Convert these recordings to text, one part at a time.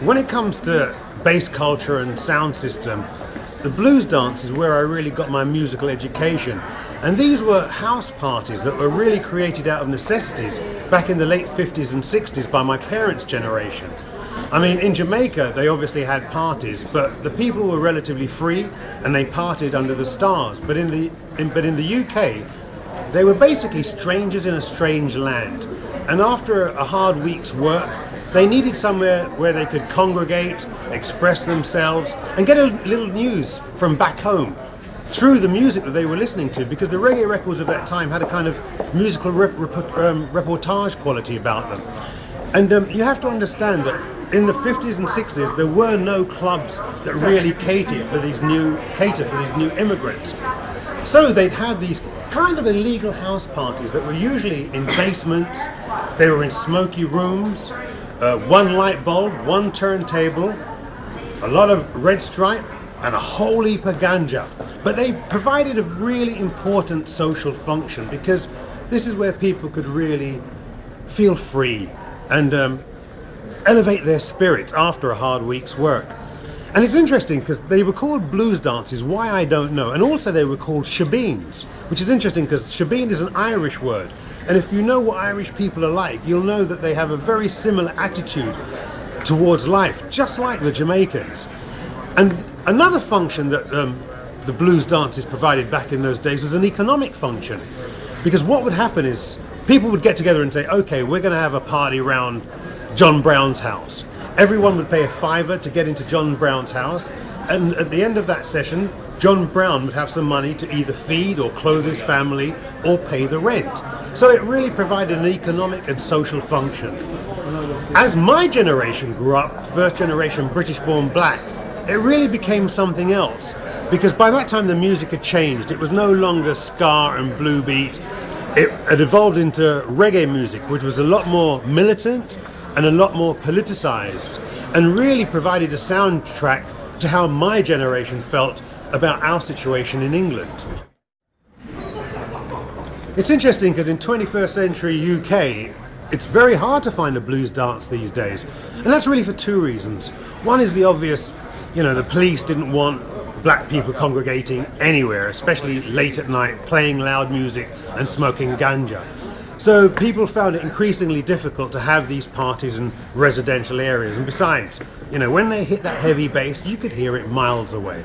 When it comes to bass culture and sound system, the blues dance is where I really got my musical education. And these were house parties that were really created out of necessities back in the late 50s and 60s by my parents' generation. I mean, in Jamaica, they obviously had parties, but the people were relatively free and they partied under the stars. But in the UK, they were basically strangers in a strange land. And after a hard week's work, they needed somewhere where they could congregate, express themselves, and get a little news from back home through the music that they were listening to, because the reggae records of that time had a kind of musical reportage quality about them. And you have to understand that in the 50s and 60s, there were no clubs that really cater for these new immigrants. So they'd have these kind of illegal house parties that were usually in basements, they were in smoky rooms, one light bulb, one turntable, a lot of red stripe, and a whole heap of ganja. But they provided a really important social function, because this is where people could really feel free and elevate their spirits after a hard week's work. And it's interesting because they were called blues dances, why I don't know. And also they were called shebeens, which is interesting because shebeen is an Irish word. And if you know what Irish people are like, you'll know that they have a very similar attitude towards life, just like the Jamaicans. And another function that the blues dances provided back in those days was an economic function. Because what would happen is people would get together and say, okay, we're going to have a party around John Brown's house. Everyone would pay a fiver to get into John Brown's house, and at the end of that session, John Brown would have some money to either feed or clothe his family or pay the rent. So it really provided an economic and social function. As my generation grew up, first generation British-born black, it really became something else, because by that time the music had changed. It was no longer ska and blue beat. It had evolved into reggae music, which was a lot more militant and a lot more politicized, and really provided a soundtrack to how my generation felt about our situation in England. It's interesting because in 21st century UK, it's very hard to find a blues dance these days, and that's really for two reasons. One is the obvious, the police didn't want black people congregating anywhere, especially late at night, playing loud music and smoking ganja. So people found it increasingly difficult to have these parties in residential areas. And besides, when they hit that heavy bass, you could hear it miles away.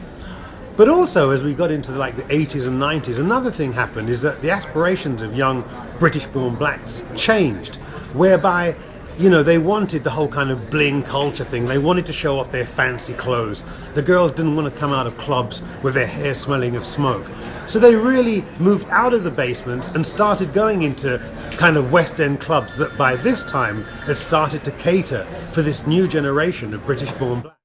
But also, as we got into the 80s and 90s, another thing happened is that the aspirations of young British-born blacks changed, whereby they wanted the whole kind of bling culture thing. They wanted to show off their fancy clothes. The girls didn't want to come out of clubs with their hair smelling of smoke. So they really moved out of the basements and started going into kind of West End clubs that by this time had started to cater for this new generation of British-born blacks.